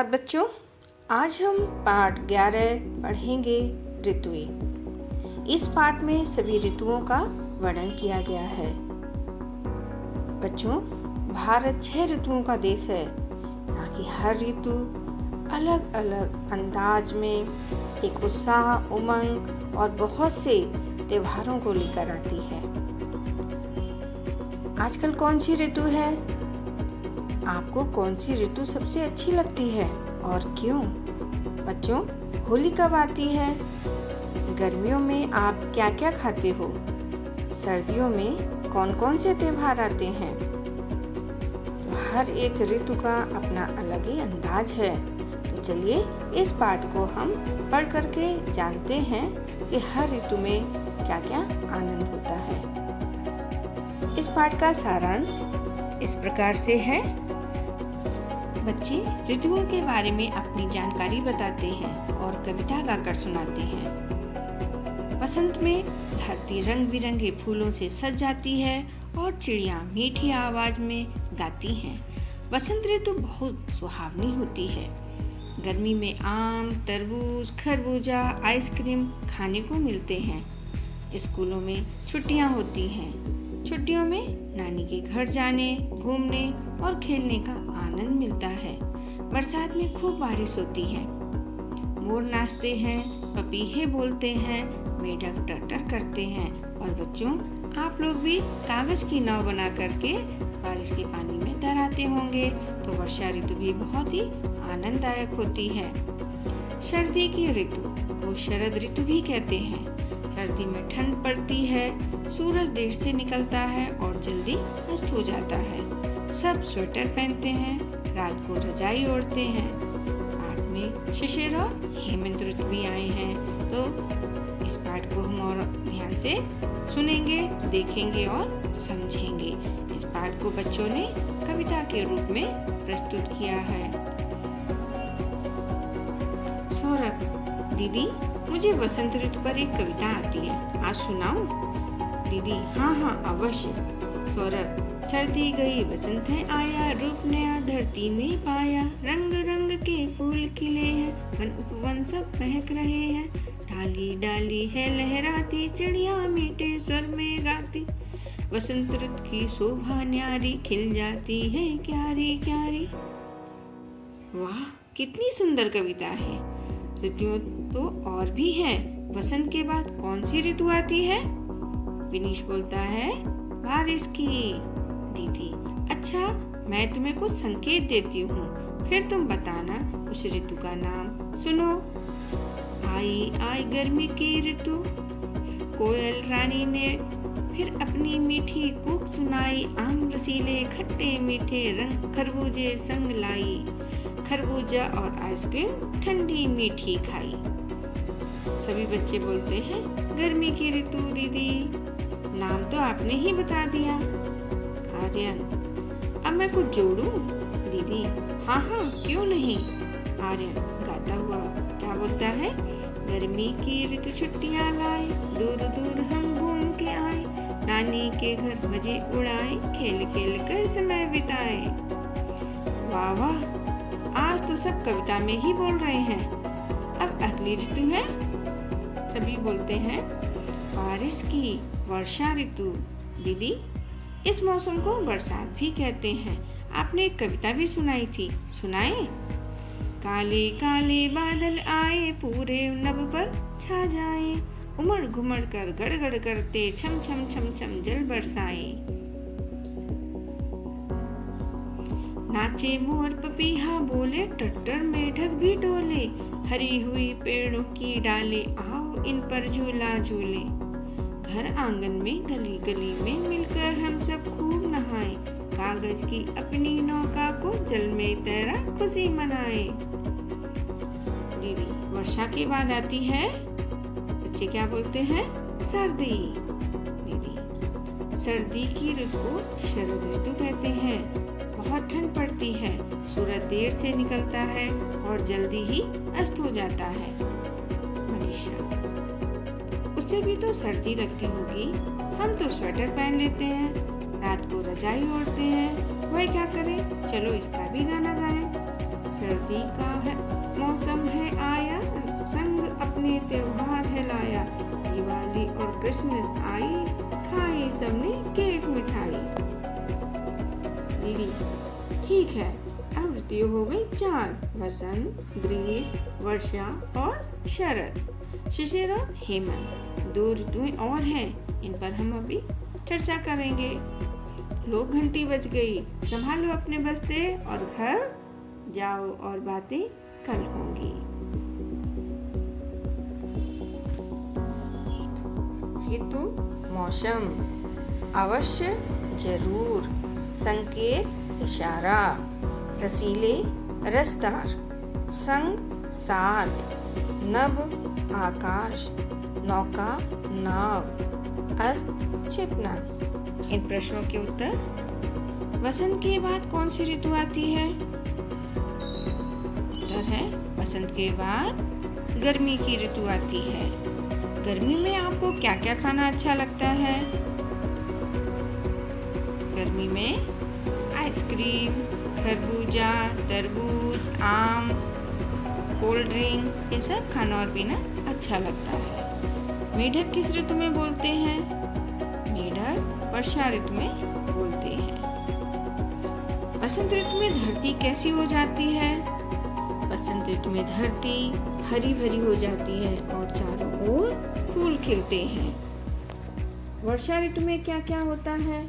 सुप्रभात बच्चों। आज हम पाठ 11 पढ़ेंगे ऋतुएं। इस पाठ में सभी ऋतुओं का वर्णन किया गया है। बच्चों, भारत 6 ऋतुओं का देश है। यहाँ की हर ऋतु अलग अलग अंदाज में एक उत्साह, उमंग और बहुत से त्योहारों को लेकर आती है। आजकल कौन सी ऋतु है? आपको कौन सी ऋतु सबसे अच्छी लगती है और क्यों? बच्चों, होली कब आती है? गर्मियों में आप क्या क्या खाते हो? सर्दियों में कौन कौन से त्योहार आते हैं? तो हर एक ऋतु का अपना अलग ही अंदाज है। तो चलिए इस पाठ को हम पढ़ करके जानते हैं कि हर ऋतु में क्या क्या आनंद होता है। इस पाठ का सारांश इस प्रकार से है। बच्चे ऋतुओं के बारे में अपनी जानकारी बताते हैं और कविता गाकर सुनाते हैं। बसंत में धरती रंग बिरंगे फूलों से सज जाती है और चिड़िया मीठी आवाज में गाती हैं। बसंत ऋतु बहुत सुहावनी होती है। गर्मी में आम, तरबूज, खरबूजा, आइसक्रीम खाने को मिलते हैं। स्कूलों में छुट्टियां होती हैं। छुट्टियों में नानी के घर जाने, घूमने और खेलने का आनंद मिलता है। बरसात में खूब बारिश होती है। मोर नाचते हैं, पपीहे बोलते हैं, मेढक टटर करते हैं। और बच्चों, आप लोग भी कागज की नाव बना करके बारिश के पानी में तैराते होंगे। तो वर्षा ऋतु भी बहुत ही आनंददायक होती है। सर्दी की ऋतु को शरद ऋतु भी कहते हैं। सर्दी में ठंड पड़ती है, सूरज देर से निकलता है और जल्दी अस्त हो जाता है। सब स्वेटर पहनते हैं, रात को रजाई ओढ़ते हैं। पाठ में शिशिर और हेमंत ऋतु भी आए हैं। तो इस पाठ को हम और ध्यान से सुनेंगे, देखेंगे और समझेंगे। इस पाठ को बच्चों ने कविता के रूप में प्रस्तुत किया है। सौरभ, दीदी मुझे बसंत ऋतु पर एक कविता आती है, आज सुनाऊं? दीदी हाँ अवश्य। सौरभ, सर्दी गई बसंत है आया, रूप नया धरती ने पाया। रंग रंग के फूल खिले हैं, वन उपवन सब महक रहे हैं। डाली डाली है लहराती, चिड़िया मीठे स्वर में गाती। बसंत ऋतु की शोभा न्यारी, खिल जाती है क्यारी क्यारी। वाह, कितनी सुंदर कविता है। ऋतुएं तो और भी हैं। बसंत के बाद कौन सी ऋतु आती है? विनीश बोलता है बारिश की। दीदी अच्छा, मैं तुम्हें कुछ संकेत देती हूँ, फिर तुम बताना उस ऋतु का नाम। सुनो। आई आई गर्मी की ऋतु, कोयल रानी ने फिर अपनी मीठी कूक सुनाई। आम रसीले खट्टे मीठे, रंग खरबूजे संग लाई। खरबूजा और आइसक्रीम ठंडी मीठी खाई। सभी बच्चे बोलते हैं गर्मी की ऋतु। दीदी नाम तो आपने ही बता दिया। आर्यन, अब मैं कुछ जोड़ूं? दीदी हाँ क्यों नहीं। आर्यन गाता हुआ क्या बोलता है? गर्मी की ऋतु छुट्टियां लाए, दूर दूर हम घूम के आए। नानी के घर मजे उड़ाए, खेल खेल कर समय बिताए। वाह वाह, आज तो सब कविता में ही बोल रहे हैं। अब अगली ऋतु है। सभी बोलते हैं बारिश की, वर्षा ऋतु। दीदी इस मौसम को बरसात भी कहते हैं। आपने एक कविता भी सुनाई थी, सुनाए? काले काले बादल आए, पूरे नभ पर छा जाए। उमड़ घुमड़ कर गड़गड़ करते, छम छम छम छम जल बरसाए। नाचे मोर पपीहा बोले, टट्टर मेढक भी डोले। हरी हुई पेड़ों की डाले, आओ इन पर झूला झूले। घर आंगन में गली गली में मिलकर हम सब खूब नहाए। कागज की अपनी नौका को जल में तैरा खुशी मनाए। दीदी वर्षा के बाद आती है, बच्चे क्या बोलते हैं? सर्दी। दीदी सर्दी की ऋतु को शरद ऋतु कहते हैं। बहुत ठंड पड़ती है, सूरज देर से निकलता है और जल्दी ही अस्त हो जाता है। मनीषा, उसे भी तो सर्दी लगती होगी। हम तो स्वेटर पहन लेते हैं, रात को रजाई ओढ़ते हैं। वह क्या करे? चलो इसका भी गाना गाएं। सर्दी का है मौसम है आया, संग अपने त्योहार है लाया। दिवाली और क्रिसमस आई, खाई सबने केक मिठाई। दीदी ठीक है, अब ऋतु हो गई 4, वसंत, ग्रीष्म, वर्षा और शरद। शिशिर और हेमंत 2 ऋतुएं और हैं, इन पर हम अभी चर्चा करेंगे। लो घंटी बज गई, संभालो अपने बस्ते और घर जाओ और बातें कल होंगी। ऋतु मौसम, अवश्य जरूर, संकेत इशारा, रसीले रसदार, संग साथ, नभ आकाश, नौका नाव, अस्त छिपना। इन प्रश्नों के उत्तर। वसंत के बाद कौन सी ऋतु आती है? उत्तर है वसंत के बाद गर्मी की ऋतु आती है। गर्मी में आपको क्या क्या खाना अच्छा लगता है? गर्मी में आइसक्रीम, खरबूजा, तरबूज, आम, कोल्ड ड्रिंक, ये सब खाना और पीना अच्छा लगता है। मेढक किस ऋतु में बोलते हैं? मेढक वर्षा ऋतु में बोलते हैं। बसंत ऋतु में धरती कैसी हो जाती है? बसंत ऋतु में धरती हरी भरी हो जाती है और चारों ओर फूल खिलते हैं। वर्षा ऋतु में क्या क्या होता है?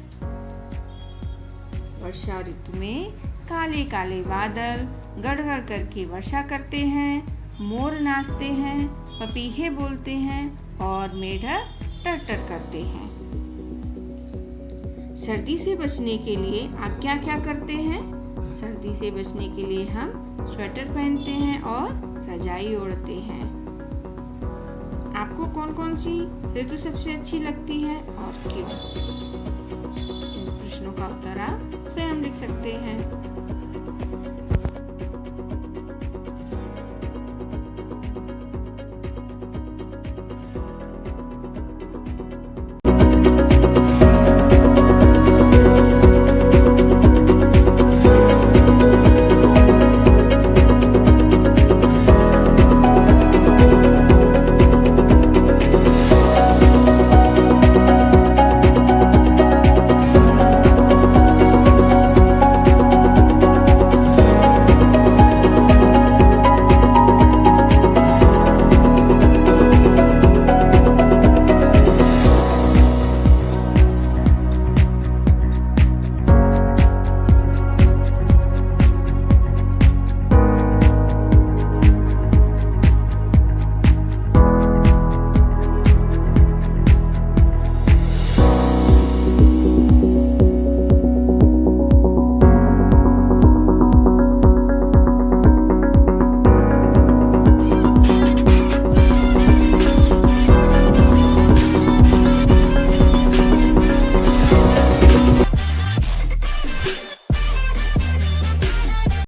वर्षा ऋतु में काले काले बादल गड़गड़ करके वर्षा करते हैं, मोर नाचते हैं, पपीहे बोलते हैं और मेढक टर करते हैं। सर्दी से बचने के लिए आप क्या क्या करते हैं? सर्दी से बचने के लिए हम स्वेटर पहनते हैं और रजाई ओढ़ते हैं। आपको कौन कौन सी ऋतु सबसे अच्छी लगती है और क्यों? इन प्रश्नों का उत्तर आप स्वयं लिख सकते हैं।